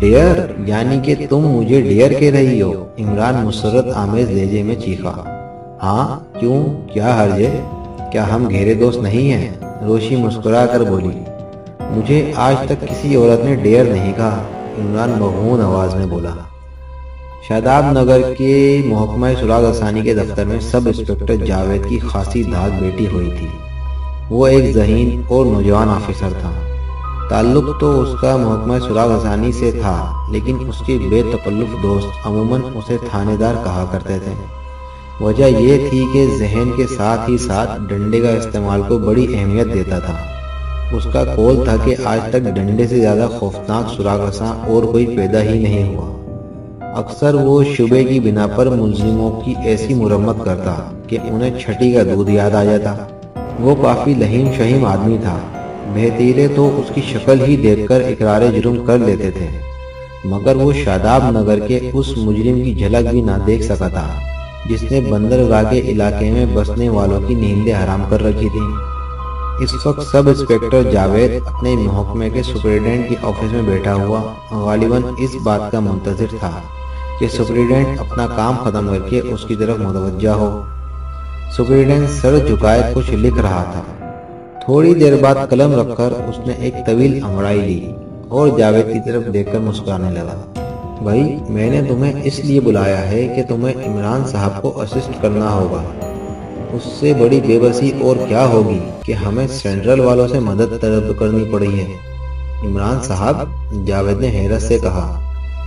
Dear یعنی کہ تم مجھے ڈیئر کہہ رہی ہو؟ عمران مسرت آمیز لہجے میں چیخا۔ ہاں کیوں، کیا حرج ہے؟ کیا ہم گہرے دوست نہیں ہیں؟ روشی مسکرا کر بولی۔ مجھے آج تک کسی عورت نے ڈیئر نہیں کہا، عمران مغمون آواز میں بولا۔ شاداب نگر کے محکمہ سراغ رسانی کے دفتر میں سب انسپکٹر جاوید کی خاصی دھاک بیٹھی ہوئی تھی۔ وہ ایک ذہین اور نوجوان آفیسر تھا۔ تعلق تو اس کا محکمہ سراغ رسانی سے تھا، لیکن اس کے بے تکلف دوست عموماً اسے تھانے دار کہا کرتے تھے۔ وجہ یہ تھی کہ ذہن کے ساتھ ہی ساتھ ڈنڈے کا استعمال کو بڑی اہمیت دیتا تھا۔ اس کا قول تھا کہ آج تک ڈنڈے سے زیادہ خوفناک سراغ رساں اور کوئی پیدا ہی نہیں ہوا۔ اکثر وہ شبے کی بنا پر ملزموں کی ایسی مرمت کرتا کہ انہیں چھٹی کا دودھ یاد آ جاتا۔ وہ کافی لہیم شہیم آدمی تھا، بہتیرے تو اس کی شکل ہی دیکھ کر اقرار جرم کر لیتے تھے، مگر وہ شاداب نگر کے اس مجرم کی جھلک بھی نہ دیکھ سکا تھا جس نے بندرگاہ کے علاقے میں بسنے والوں کی نیندیں حرام کر رکھی تھیں۔ اس وقت سب انسپکٹر جاوید اپنے محکمے کے سپرنٹینڈنٹ کی آفس میں بیٹھا ہوا غالباً اس بات کا منتظر تھا کہ سپرنٹینڈنٹ اپنا کام ختم کر کے اس کی طرف متوجہ ہو۔ سپرنٹینڈنٹ سر جھکائے کچھ لکھ رہا تھا۔ تھوڑی دیر بعد قلم رکھ کر اس نے ایک طویل انگڑائی لی اور جاوید کی طرف دیکھ کر مسکرانے لگا۔ بھائی، میں نے تمہیں اس لیے بلایا ہے کہ تمہیں عمران صاحب کو اسسٹ کرنا ہوگا۔ اس سے بڑی بے بسی اور کیا ہوگی کہ ہمیں سینٹرل والوں سے مدد طلب کرنی پڑی ہے۔ عمران صاحب، جاوید نے حیرت سے کہا۔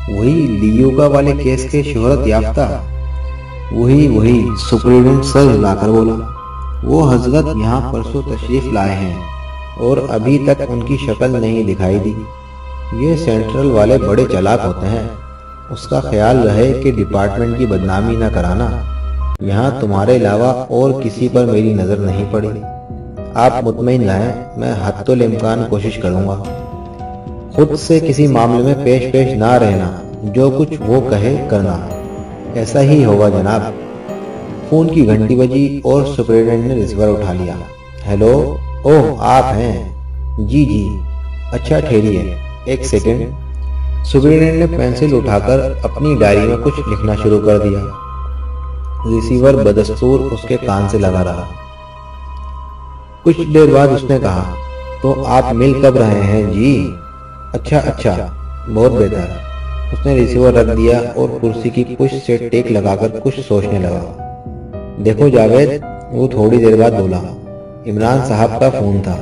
وہی لیوکا والے کیس کے شہرت یافتہ؟ وہی سپرنٹینڈنٹ سر ہلا کر بولا۔ وہ حضرت یہاں پرسوں تشریف لائے ہیں اور ابھی تک ان کی شکل نہیں دکھائی دی۔ یہ سینٹرل والے بڑے چالاک ہوتے ہیں، اس کا خیال رہے کہ ڈپارٹمنٹ کی بدنامی نہ کرانا۔ یہاں تمہارے علاوہ اور کسی پر میری نظر نہیں پڑی۔ آپ مطمئن رہیں، میں حتی الامکان کوشش کروں گا۔ خود سے کسی معاملے میں پیش نہ رہنا، جو کچھ وہ کہے کرنا۔ ایسا ہی ہوگا جناب۔ فون کی گھنٹی بجی اور سپرنٹینڈنٹ نے ریسیور اٹھا لیا۔ ہیلو، اوہ آپ ہیں؟ جی، اچھا ٹھہریے ایک سیکنڈ۔ سپرنٹینڈنٹ نے پینسل اٹھا کر اپنی ڈائری میں کچھ لکھنا شروع کر دیا۔ ریسیور بدستور اس کے کان سے لگا رہا۔ کچھ دیر بعد اس نے کہا، تو آپ مل کب رہے ہیں جی؟ اچھا، بہت بہتر۔ اس نے ریسیور رکھ دیا اور کرسی کی پشت سے ٹیک لگا کر کچھ سوچنے لگا۔ دیکھو جاوید، وہ تھوڑی دیر بعد بولا، عمران صاحب کا فون تھا۔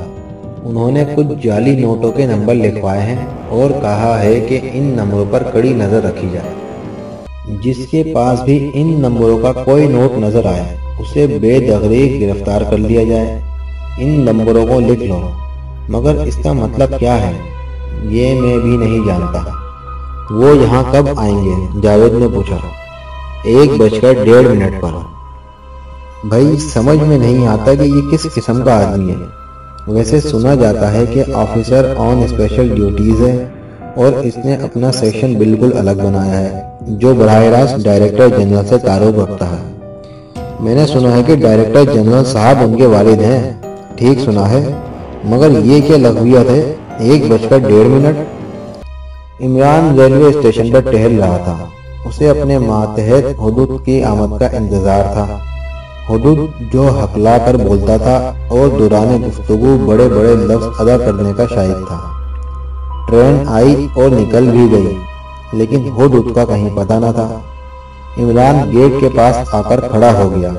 انہوں نے کچھ جعلی نوٹوں کے نمبر لکھوائے ہیں اور کہا ہے کہ ان نمبروں پر کڑی نظر رکھی جائے۔ جس کے پاس بھی ان نمبروں کا کوئی نوٹ نظر آئے اسے بے دغدغہ گرفتار کر لیا جائے۔ ان نمبروں کو لکھ لو، مگر اس کا مطلب کیا ہے یہ میں بھی نہیں جانتا۔ وہ یہاں کب آئیں گے؟ جاوید نے پوچھا۔ 1:1.5 پر۔ بھائی سمجھ میں نہیں آتا کہ یہ کس قسم کا آدمی ہے۔ ویسے سنا جاتا ہے کہ آفیسر آن اسپیشل ڈیوٹیز ہے اور اس نے اپنا سیکشن بالکل الگ بنایا ہے جو براہ راست ڈائریکٹر جنرل سے تعلق رکھتا ہے۔ میں نے سنا ہے کہ ڈائریکٹر جنرل صاحب ان کے والد ہیں۔ ٹھیک سنا ہے، مگر یہ کیا لغویت ہے 1:1.5؟ عمران ریلوے اسٹیشن پر ٹہل رہا تھا۔ اسے اپنے ماتحت حدود کی آمد کا انتظار تھا۔ حدود جو ہکلا کر بولتا تھا اور دوران گفتگو بڑے بڑے لفظ ادا کرنے کا شائق تھا۔ ٹرین آئی اور نکل بھی گئی، لیکن حدود کا کہیں پتہ نہ تھا۔ عمران گیٹ کے پاس آ کر کھڑا ہو گیا۔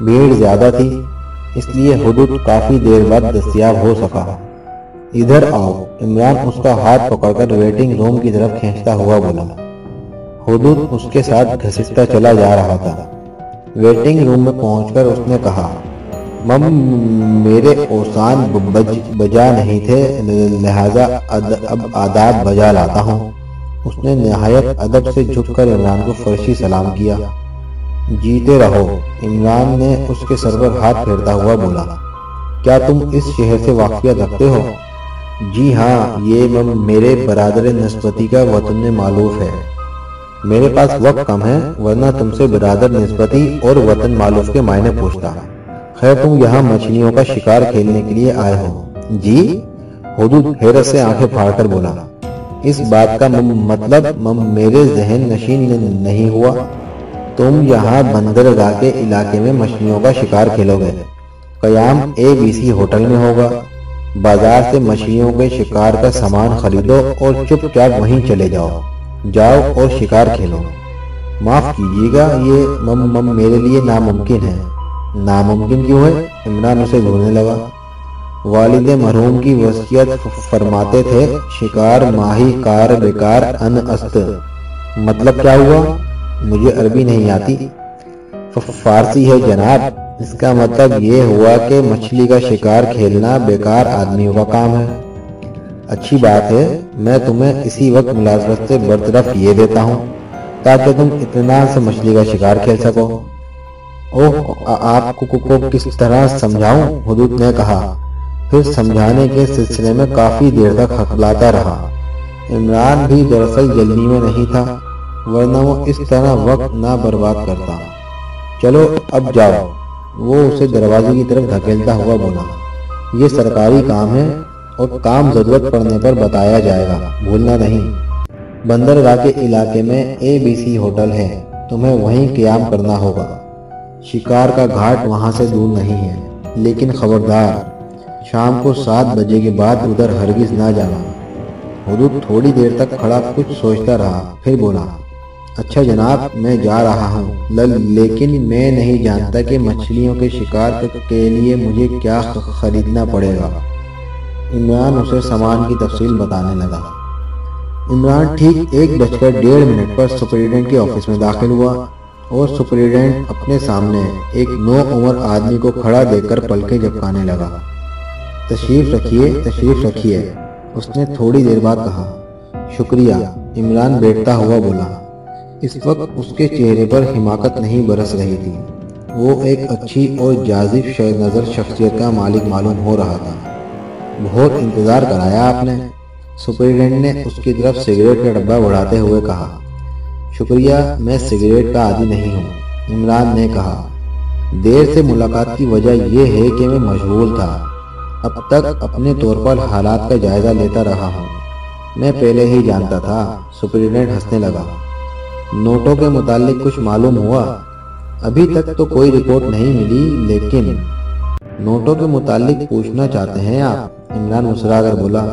بھیڑ زیادہ تھی، اس لیے حدود کافی دیر بعد دستیاب ہو سکا۔ ادھر آؤ، عمران اس کا ہاتھ پکڑ کر ویٹنگ روم کی طرف کھینچتا ہوا بولا۔ حدود اس کے ساتھ گھسٹتا چلا جا رہا تھا۔ ویٹنگ روم میں پہنچ کر اس نے کہا، میرے اوسان بجا نہیں تھے، لہذا اب آداب بجا لاتا ہوں۔ اس نے نہایت ادب سے جھک کر عمران کو فرشی سلام کیا۔ جیتے رہو، عمران نے اس کے سر پر ہاتھ پھیرتا ہوا بولا۔ کیا تم اس شہر سے واقفیت رکھتے ہو؟ جی ہاں، یہ میرے برادر نسبتی کا وطن معلوف ہے۔ میرے پاس وقت کم ہے، ورنہ تم سے برادر نسبتی اور وطن معلوف کے معنی پوچھتا۔ خیر تم یہاں مچھلیوں کا شکار کھیلنے کے لیے آئے ہو؟ جی، حدود حیرت سے آنکھیں پھاڑ کر بولا۔ اس بات کا مطلب میرے ذہن نشین نہیں ہوا؟ تم یہاں بندرگاہ کے علاقے میں مچھلیوں کا شکار کھیلو گے، قیام ABC ہوٹل میں ہوگا، بازار سے مچھلیوں کے شکار کا سامان خریدو اور چپ چاپ وہیں چلے جاؤ اور شکار کھیلو۔ معاف کیجیے گا، یہ میرے لیے ناممکن ہے۔ ناممکن کیوں ہے؟ عمران اسے گھورنے لگا۔ والد مرحوم کی وصیت فرماتے تھے، شکار ماہی کار بیکار ان است۔ مطلب کیا ہوا؟ مجھے عربی نہیں آتی، فارسی ہے جناب۔ اس کا مطلب یہ ہوا کہ مچھلی کا شکار کھیلنا بیکار آدمیوں کا کام ہے۔ اچھی بات ہے، میں تمہیں اسی وقت ملازمت سے برطرف کیے دیتا ہوں تاکہ تم اطمینان سے مچھلی کا شکار کھیل سکو۔ آپ کو کس طرح سمجھاؤں؟ حدود نے کہا۔ پھر سمجھانے کے سلسلے میں کافی دیر تک ہکلاتا رہا۔ عمران بھی دراصل جلدی میں نہیں تھا، ورنہ وہ اس طرح وقت نہ برباد کرتا۔ چلو اب جاؤ، وہ اسے دروازے کی طرف دھکیلتا ہوا بولا۔ یہ سرکاری کام ہے اور کام ضرورت پڑنے پر بتایا جائے گا، بھولنا نہیں۔ بندرگاہ کے علاقے میں ABC ہوٹل ہے، تمہیں وہیں قیام کرنا ہوگا۔ شکار کا گھاٹ وہاں سے دور نہیں ہے، لیکن خبردار، شام کو 7 بجے کے بعد ادھر ہرگز نہ جانا۔ حدود تھوڑی دیر تک کھڑا کچھ سوچتا رہا، پھر بولا، اچھا جناب، میں جا رہا ہوں، لیکن میں نہیں جانتا کہ مچھلیوں کے شکار کے لیے مجھے کیا خریدنا پڑے گا۔ عمران اسے سامان کی تفصیل بتانے لگا۔ عمران ٹھیک 1:01 پر سپرنٹنڈنٹ کے آفس میں داخل ہوا اور سپرنٹنڈنٹ اپنے سامنے ایک نوعمر آدمی کو کھڑا دیکھ کر پلکیں جھپکانے لگا۔ تشریف رکھیے، اس نے تھوڑی دیر بعد کہا۔ شکریہ، عمران بیٹھتا ہوا بولا۔ اس وقت اس کے چہرے پر حماقت نہیں برس رہی تھی، وہ ایک اچھی اور جاذب نظر شخصیت کا مالک معلوم ہو رہا تھا۔ بہت انتظار کرایا آپ نے، سپرنٹنڈنٹ نے اس کی طرف سگریٹ کا ڈبہ بڑھاتے ہوئے کہا۔ شکریہ، میں سگریٹ کا عادی نہیں ہوں، عمران نے کہا۔ دیر سے ملاقات کی وجہ یہ ہے کہ میں مشغول تھا، اب تک اپنے طور پر حالات کا جائزہ لیتا رہا ہوں۔ میں پہلے ہی جانتا تھا، سپرنٹنڈنٹ ہنسنے لگا۔ نوٹوں کے متعلق کچھ معلوم ہوا؟ ابھی تک تو کوئی رپورٹ نہیں ملی، لیکن نوٹوں کے متعلق پوچھنا چاہتے ہیں آپ؟ عمران مسکرا کر بولا۔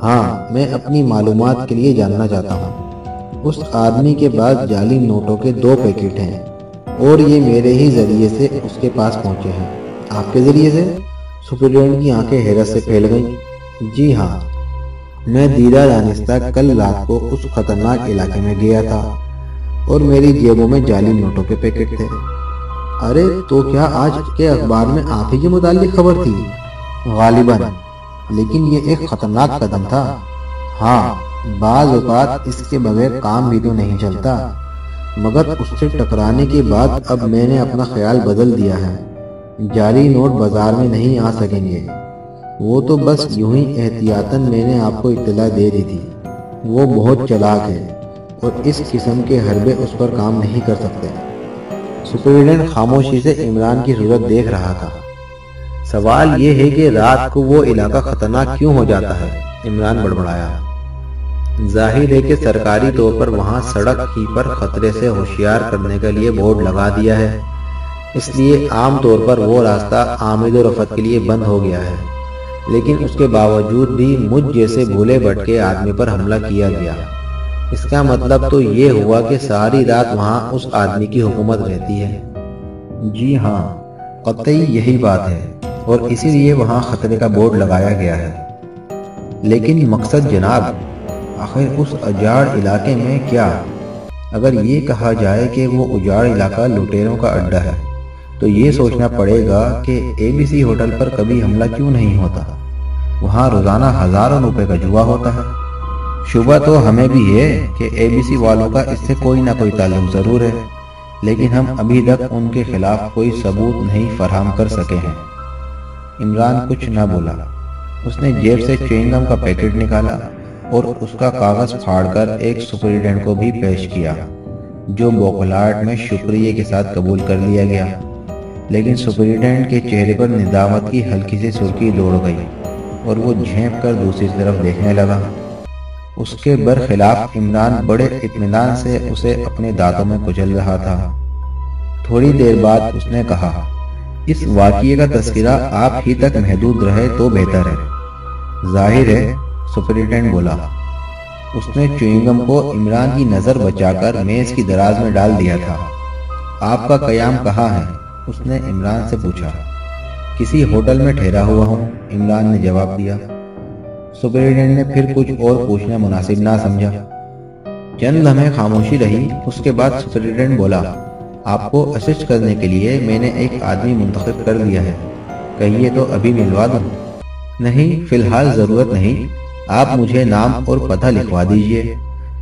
ہاں، میں اپنی معلومات کے لیے جاننا چاہتا ہوں۔ اس آدمی کے پاس جعلی نوٹوں کے 2 پیکٹ ہیں اور یہ میرے ہی ذریعے سے اس کے پاس پہنچے ہیں۔ آپ کے ذریعے سے؟ سپرنٹنڈنٹ کی آنکھیں حیرت سے پھیل گئیں۔ جی ہاں، میں دیدہ دانستہ کل رات کو اس خطرناک علاقے میں گیا تھا اور میری جیبوں میں جعلی نوٹوں کے پیکٹ تھے۔ ارے تو کیا آج کے اخبار میں آپ ہی کے متعلق خبر تھی؟ غالباً، لیکن یہ ایک خطرناک قدم تھا۔ ہاں، بعض اوقات اس کے بغیر کام بھی تو نہیں چلتا، مگر اس سے ٹکرانے کے بعد اب میں نے اپنا خیال بدل دیا ہے۔ جعلی نوٹ بازار میں نہیں آ سکیں گے، وہ تو بس یوں ہی احتیاطاً میں نے آپ کو اطلاع دے دی تھی۔ وہ بہت چلاک ہے اور اس قسم کے حربے اس پر کام نہیں کر سکتے۔ سپرنٹنڈنٹ خاموشی سے عمران کی صورت دیکھ رہا تھا۔ سوال یہ ہے کہ رات کو وہ علاقہ خطرناک کیوں ہو جاتا ہے؟ عمران بڑبڑایا۔ ظاہر ہے کہ سرکاری طور پر وہاں سڑک ہی پر خطرے سے ہوشیار کرنے کے لیے بورڈ لگا دیا ہے، اس لیے عام طور پر وہ راستہ آمد و رفت کے لیے بند ہو گیا ہے، لیکن اس کے باوجود بھی مجھ جیسے بھولے بھٹکے آدمی پر حملہ کیا گیا۔ اس کا مطلب تو یہ ہوا کہ ساری رات وہاں اس آدمی کی حکومت رہتی ہے۔ جی ہاں، قطعی یہی بات ہے اور اسی لیے وہاں خطرے کا بورڈ لگایا گیا ہے۔ لیکن مقصد جناب، آخر اس اجاڑ علاقے میں کیا؟ اگر یہ کہا جائے کہ وہ اجاڑ علاقہ لٹیروں کا اڈا ہے تو یہ سوچنا پڑے گا کہ ABC ہوٹل پر کبھی حملہ کیوں نہیں ہوتا؟ وہاں روزانہ ہزاروں روپے کا جوا ہوتا ہے۔ شبہ تو ہمیں بھی ہے کہ ABC والوں کا اس سے کوئی نہ کوئی تعلق ضرور ہے، لیکن ہم ابھی تک ان کے خلاف کوئی ثبوت نہیں فراہم کر سکے ہیں۔ عمران کچھ نہ بولا۔ اس نے جیب سے چیوئنگ گم کا پیکٹ نکالا اور اس کا کاغذ پھاڑ کر ایک سپرنٹنڈنٹ کو بھی پیش کیا، جو بوکھلاہٹ میں شکریہ کے ساتھ قبول کر لیا گیا۔ لیکن سپرنٹنڈنٹ کے چہرے پر ندامت کی ہلکی سی سرخی دوڑ گئی اور وہ جھینپ کر دوسری طرف دیکھنے لگا۔ اس کے برخلاف عمران بڑے اطمینان سے اسے اپنے دانتوں میں کچل رہا تھا۔ تھوڑی دیر بعد اس نے کہا، اس واقعے کا تذکرہ آپ ہی تک محدود رہے تو بہتر ہے۔ ظاہر ہے، سپرنٹینڈنٹ بولا۔ اس نے چوئنگم کو عمران کی نظر بچا کر میز کی دراز میں ڈال دیا تھا۔ آپ کا قیام کہاں ہے؟ اس نے عمران سے پوچھا۔ کسی ہوٹل میں ٹھہرا ہوا ہوں، عمران نے جواب دیا۔ سپرنٹینڈنٹ نے پھر کچھ اور پوچھنا مناسب نہ سمجھا۔ چند لمحے خاموشی رہی، اس کے بعد سپرنٹینڈنٹ بولا، آپ کو اسسٹ کرنے کے لیے میں نے ایک آدمی منتخب کر دیا ہے، کہیے تو ابھی ملوا دوں؟ نہیں، فی الحال ضرورت نہیں، آپ مجھے نام اور پتہ لکھوا دیجئے۔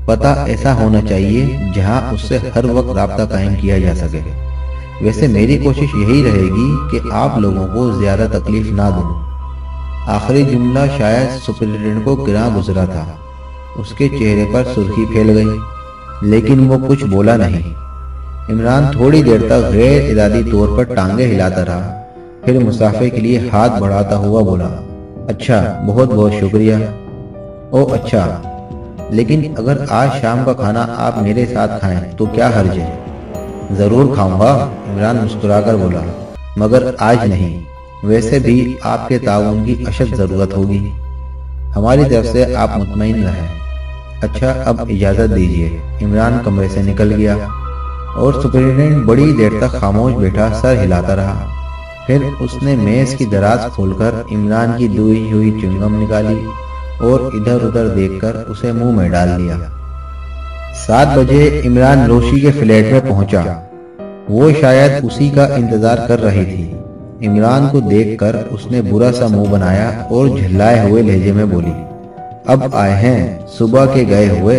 پتہ ایسا ہونا چاہیے جہاں اس سے ہر وقت رابطہ قائم کیا جا سکے۔ ویسے میری کوشش یہی رہے گی کہ آپ لوگوں کو زیادہ تکلیف نہ دوں۔ آخری جملہ شاید سپرنٹینڈنٹ کو گراں گزرا تھا۔ اس کے چہرے پر سرخی پھیل گئی، لیکن وہ کچھ بولا نہیں۔ عمران تھوڑی دیر تک غیر ارادی طور پر ٹانگیں ہلاتا رہا، پھر مسافے کے لیے ہاتھ بڑھاتا ہوا بولا، اچھا، بہت بہت شکریہ۔ او اچھا، لیکن اگر آج شام کا کھانا آپ میرے ساتھ کھائیں تو کیا حرج ہے؟ ضرور کھاؤں گا، عمران مسکرا کر بولا، مگر آج نہیں۔ ویسے بھی آپ کے تعاون کی اشد ضرورت ہوگی۔ ہماری طرف سے آپ مطمئن رہیں۔ اچھا، اب اجازت دیجیے۔ عمران کمرے سے نکل گیا اور سپرنٹینڈنٹ بڑی دیر تک خاموش بیٹھا سر ہلاتا رہا۔ پھر اس نے میز کی دراز کھول کر عمران کی دھوئی ہوئی چنگم نکالی اور ادھر ادھر دیکھ کر اسے منہ میں ڈال لیا۔ 7 بجے عمران روشی کے فلیٹ میں پہنچا۔ وہ شاید اسی کا انتظار کر رہی تھی۔ عمران کو دیکھ کر اس نے برا سا منہ بنایا اور جھلائے ہوئے لہجے میں بولی، اب آئے ہیں، صبح کے گئے ہوئے؟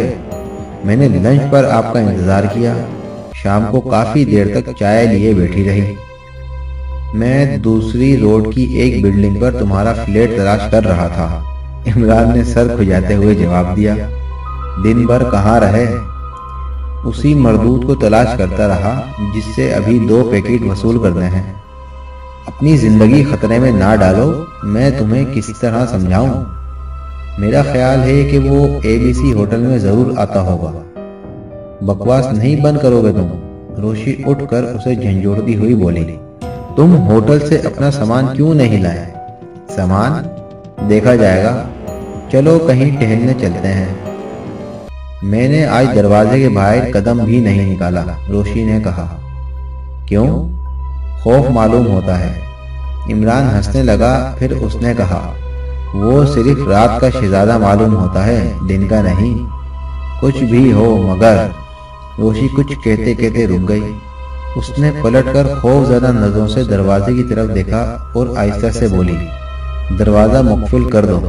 میں نے لنچ پر آپ کا انتظار کیا، شام کو کافی دیر تک چائے لیے بیٹھی رہی۔ میں دوسری روڈ کی ایک بلڈنگ پر تمہارا فلیٹ تلاش کر رہا تھا، عمران نے سر کھجاتے ہوئے جواب دیا۔ دن بھر کہاں رہے؟ اسی مردود کو تلاش کرتا رہا جس سے ابھی 2 پیکٹ وصول کرنے ہیں۔ اپنی زندگی خطرے میں نہ ڈالو، میں تمہیں کس طرح سمجھاؤں؟ میرا خیال ہے کہ وہ ABC ہوٹل میں ضرور آتا ہوگا۔ بکواس نہیں بند کرو گے تم؟ روشی اٹھ کر اسے جھنجھوڑتی ہوئی بولی، تم ہوٹل سے اپنا سامان کیوں نہیں لائے؟ سامان دیکھا جائے گا، چلو کہیں ٹہلنے چلتے ہیں۔ میں نے آج دروازے کے باہر قدم بھی نہیں نکالا، روشی نے کہا۔ کیوں؟ خوف معلوم ہوتا ہے۔ عمران ہنسنے لگا، پھر اس نے کہا، وہ صرف رات کا شہزادہ معلوم ہوتا ہے، دن کا نہیں۔ کچھ بھی ہو مگر۔ روشی کچھ کہتے کہتے رک گئی۔ اس نے پلٹ کر خوف زدہ نظروں سے دروازے کی طرف دیکھا اور آہستہ سے بولی، دروازہ مقفل کر دو۔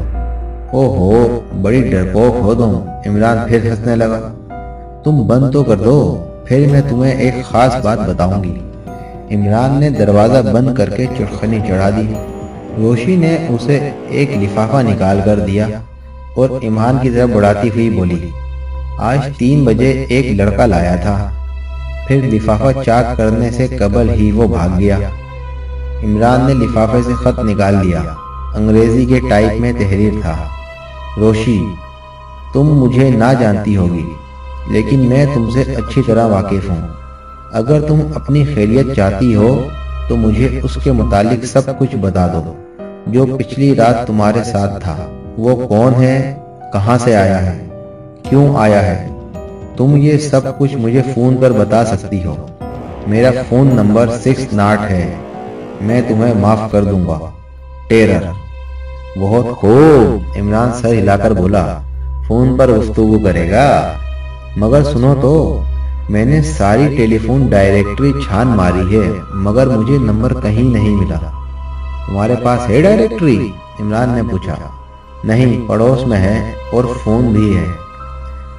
او ہو، بڑی ڈرپوک ہو تم۔ عمران پھر ہنسنے لگا۔ تم بند تو کر دو، پھر میں تمہیں ایک خاص بات بتاؤں گی۔ عمران نے دروازہ بند کر کے چٹخنی چڑھا دی۔ روشی نے اسے ایک لفافہ نکال کر دیا اور عمران کی طرف بڑھاتی ہوئی بولی، آج 3 بجے ایک لڑکا لایا تھا، پھر لفافہ چاک کرنے سے قبل ہی وہ بھاگ گیا۔ عمران نے لفافے سے خط نکال لیا، انگریزی کے ٹائپ میں تحریر تھا، روشی، تم مجھے نہ جانتی ہوگی، لیکن میں تم سے اچھی طرح واقف ہوں۔ اگر تم اپنی خیریت چاہتی ہو تو مجھے اس کے متعلق سب کچھ بتا دو، جو پچھلی رات تمہارے ساتھ تھا۔ وہ کون ہے، کہاں سے آیا ہے، کیوں آیا ہے؟ تم یہ سب کچھ مجھے فون پر بتا سکتی ہو۔ میرا فون نمبر 60 ہے، میں تمہیں معاف کر دوں گا۔ ٹیرر۔ بہت خوب، عمران سر ہلا کر بولا، فون پر گفتگو کرے گا؟ مگر سنو تو، میں نے ساری ٹیلی فون ڈائریکٹری چھان ماری ہے، مگر مجھے نمبر کہیں نہیں ملا۔ تمہارے پاس ہے ڈائریکٹری؟ عمران نے پوچھا۔ نہیں، پڑوس میں ہے اور فون بھی ہے۔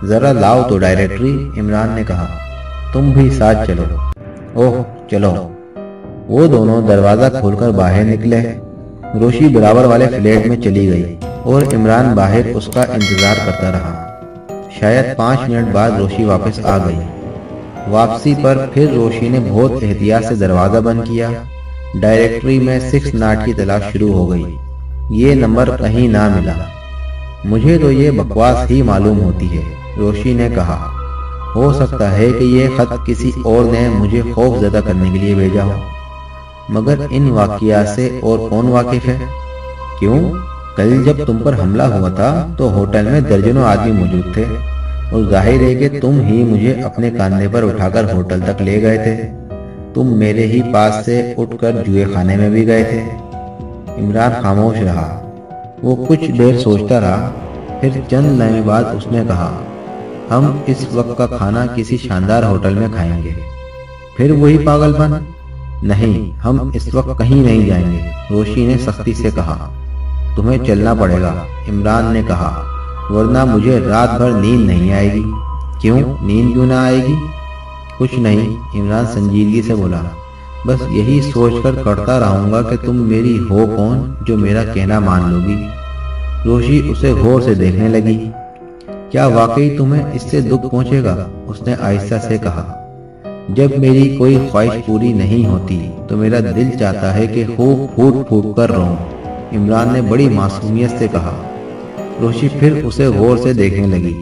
ذرا لاؤ تو ڈائریکٹری، عمران نے کہا۔ تم بھی ساتھ چلو۔ اوہ چلو۔ وہ دونوں دروازہ کھول کر باہر نکلے۔ روشی برابر والے فلیٹ میں چلی گئی اور عمران باہر اس کا انتظار کرتا رہا۔ شاید 5 منٹ بعد روشی واپس آ گئی۔ واپسی پر پھر روشی نے بہت احتیاط سے دروازہ بند کیا۔ ڈائریکٹری میں 60 کی تلاش شروع ہو گئی۔ یہ نمبر کہیں نہ ملا۔ مجھے تو یہ بکواس ہی معلوم ہوتی ہے، روشی نے کہا۔ ہو سکتا ہے کہ یہ خط کسی اور نے مجھے خوف زدہ کرنے کے لیے بھیجا ہو، مگر ان واقعات سے اور کون واقف ہے؟ کیوں؟ کل جب تم پر حملہ ہوا تھا تو ہوٹل میں درجنوں آدمی موجود تھے، اور ظاہر ہے کہ تم ہی مجھے اپنے کاندھے پر اٹھا کر ہوٹل تک لے گئے تھے۔ تم میرے ہی پاس سے اٹھ کر جوئے خانے میں بھی گئے تھے۔ عمران خاموش رہا۔ وہ کچھ دیر سوچتا رہا، پھر چند لمحے بعد اس نے کہا، ہم اس وقت کا کھانا کسی شاندار ہوٹل میں کھائیں گے۔ پھر وہی پاگل پن؟ نہیں، ہم اس وقت کہیں نہیں جائیں گے، روشی نے سختی سے کہا۔ تمہیں چلنا پڑے گا، عمران نے کہا، ورنہ مجھے رات بھر نیند نہیں آئے گی۔ کیوں؟ نیند کیوں نہ آئے گی؟ کچھ نہیں، عمران سنجیدگی سے بولا، بس یہی سوچ کر کرتا رہوں گا کہ تم میری ہو کون جو میرا کہنا مان لو گی۔ روشی اسے غور سے دیکھنے لگی۔ کیا واقعی تمہیں اس سے دکھ پہنچے گا؟ اس نے آہستہ سے کہا۔ جب میری کوئی خواہش پوری نہیں ہوتی تو میرا دل چاہتا ہے کہ خوب پھوٹ پھوٹ کر رہوں، عمران نے بڑی معصومیت سے کہا۔ روشی پھر اسے غور سے دیکھنے لگی۔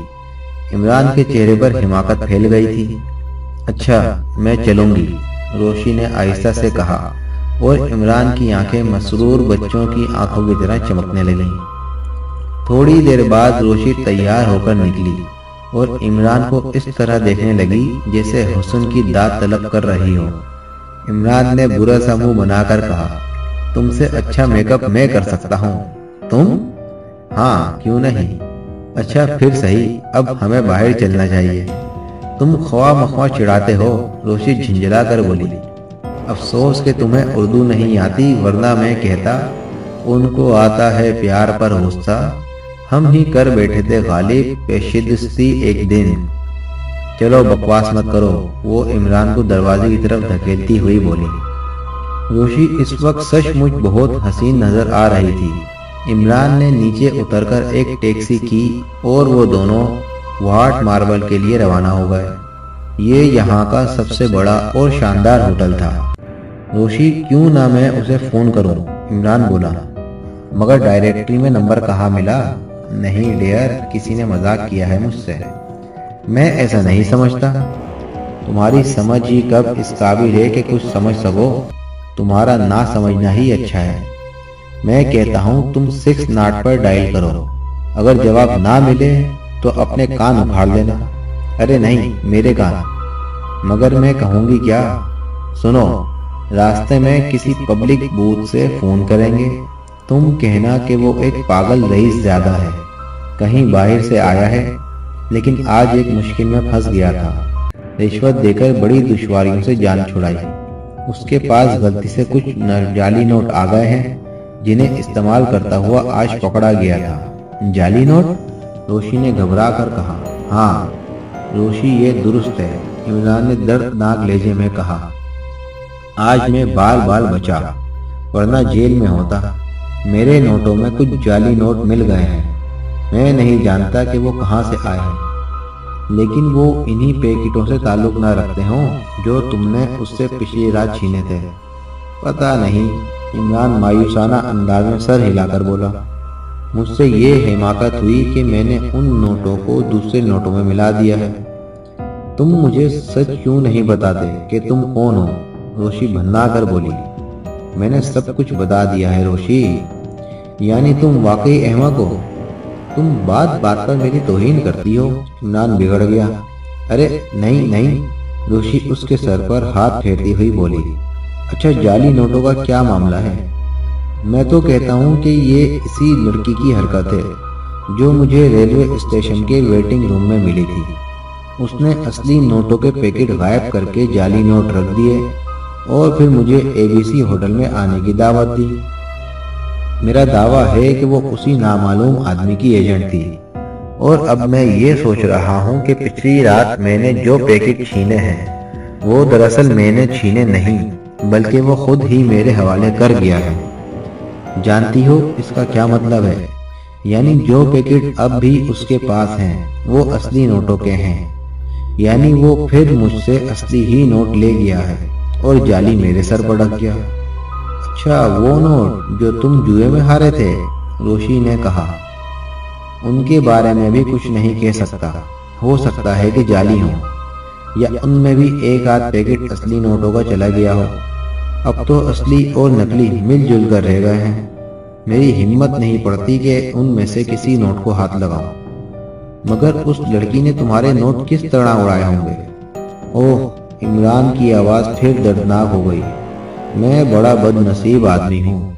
عمران کے چہرے پر حماقت پھیل گئی تھی۔ اچھا، میں چلوں گی، روشی نے آہستہ سے کہا، اور عمران کی آنکھیں مسرور بچوں کی آنکھوں کی طرح چمکنے لگیں۔ تھوڑی دیر بعد روشی تیار ہو کر نکلی اور عمران کو اس طرح دیکھنے لگی جیسے حسن کی داد طلب کر رہی ہو۔ عمران نے برا سا منہ بنا کر کہا، تم سے اچھا میک اپ میں کر سکتا ہوں۔ تم؟ ہاں، کیوں نہیں؟ اچھا پھر صحیح، اب ہمیں باہر چلنا چاہیے۔ تم خواہ مخواہ چڑھاتے ہو، روشی جھنجھلا کر بولی۔ افسوس کہ تمہیں اردو نہیں آتی، ورنہ میں کہتا، ان کو آتا ہے پیار پر غصہ، ہم ہی کر بیٹھے تھے غالب پیشدستی ایک دن۔ چلو بکواس مت کرو، وہ عمران کو دروازے کی طرف دھکیلتی ہوئی بولی۔ روشی اس وقت سچ مچ بہت حسین نظر آ رہی تھی۔ عمران نے نیچے اتر کر ایک ٹیکسی کی اور وہ دونوں واٹ ماربل کے لیے روانہ ہو گئے۔ یہ یہاں کا سب سے بڑا اور شاندار ہوٹل تھا۔ روشی، کیوں نہ میں اسے فون کروں، عمران بولا، مگر ڈائریکٹری میں نمبر کہاں ملا؟ نہیں ڈیئر، کسی نے مذاق کیا ہے مجھ سے، میں ایسا نہیں سمجھتا۔ تمہاری سمجھ ہی کب اس قابل ہے کہ کچھ سمجھ سکو؟ تمہارا نہ سمجھنا ہی اچھا ہے۔ میں کہتا ہوں تم 6 ناٹ پر ڈائل کرو، اگر جواب نہ ملے تو اپنے کان اکھاڑ لینا۔ ارے نہیں، میرے کان۔ مگر میں کہوں گی کیا؟ سنو، راستے میں کسی پبلک بوتھ سے فون کریں گے، تم کہنا کہ وہ ایک پاگل رئیس زیادہ ہے، کہیں باہر سے آیا ہے، لیکن آج ایک مشکل میں پھنس گیا تھا، رشوت دے کر بڑی دشواریوں سے جان چھڑائی، اس کے پاس غلطی سے کچھ جعلی نوٹ آ گئے ہیں جنہیں استعمال کرتا ہوا آج پکڑا گیا تھا۔ جعلی نوٹ؟ روشی نے گھبرا کر کہا۔ ہاں روشی، یہ درست ہے، عمران نے دردناک لہجے میں کہا۔ آج میں بال بال بچا، ورنہ جیل میں ہوتا۔ میرے نوٹوں میں کچھ جعلی نوٹ مل گئے ہیں، میں نہیں جانتا کہ وہ کہاں سے آئے ہیں، لیکن وہ انہی پیکٹوں سے تعلق نہ رکھتے ہوں جو تم نے اس سے پچھلی رات چھینے تھے۔ پتہ نہیں، عمران مایوسانہ انداز میں سر ہلا کر بولا۔ مجھ سے یہ حماقت ہوئی کہ میں نے ان نوٹوں کو دوسرے نوٹوں میں ملا دیا ہے۔ تم مجھے سچ کیوں نہیں بتاتے کہ تم کون ہو؟ روشی بھننا کر بولی۔ میں نے سب کچھ بتا دیا ہے روشی۔ یعنی تم واقعی احمق ہو؟ تم بات بات پر میری توہین کرتی ہو۔ عمران بگڑ گیا۔ ارے نہیں نہیں، روشی اس کے سر پر ہاتھ پھیرتی ہوئی بولی۔ اچھا، جعلی نوٹوں کا کیا معاملہ ہے؟ میں تو کہتا ہوں کہ یہ اسی لڑکی کی حرکت ہے جو مجھے ریلوے اسٹیشن کے ویٹنگ روم میں ملی تھی۔ اس نے اصلی نوٹوں کے پیکٹ غائب کر کے جعلی نوٹ رکھ دیے اور پھر مجھے ABC ہوٹل میں آنے کی دعوت دی۔ میرا دعویٰ ہے کہ وہ اسی نامعلوم آدمی کی ایجنٹ تھی، اور اب میں یہ سوچ رہا ہوں کہ پچھلی رات میں نے جو پیکٹ چھینے ہیں وہ دراصل میں نے چھینے نہیں، بلکہ وہ خود ہی میرے حوالے کر گیا ہے۔ جانتی ہو اس کا کیا مطلب ہے؟ یعنی جو پیکٹ اب بھی اس کے پاس ہیں وہ اصلی نوٹوں کے ہیں، یعنی وہ پھر مجھ سے اصلی ہی نوٹ لے گیا ہے اور جعلی میرے سر پر ڈھک گیا۔ اچھا، وہ نوٹ جو تم جوئے میں ہارے تھے، روشی نے کہا۔ ان کے بارے میں بھی کچھ نہیں کہہ سکتا، ہو سکتا ہے کہ جعلی ہوں یا ان میں بھی ایک آدھ پیکٹ اصلی نوٹوں کا چلا گیا ہو۔ اب تو اصلی اور نقلی مل جل کر رہ گئے ہیں۔ میری ہمت نہیں پڑتی کہ ان میں سے کسی نوٹ کو ہاتھ لگاؤں۔ مگر اس لڑکی نے تمہارے نوٹ کس طرح اڑائے ہوں گے؟ اوہ، عمران کی آواز پھر دردناک ہو گئی۔ میں بڑا بد نصیب آدمی ہوں،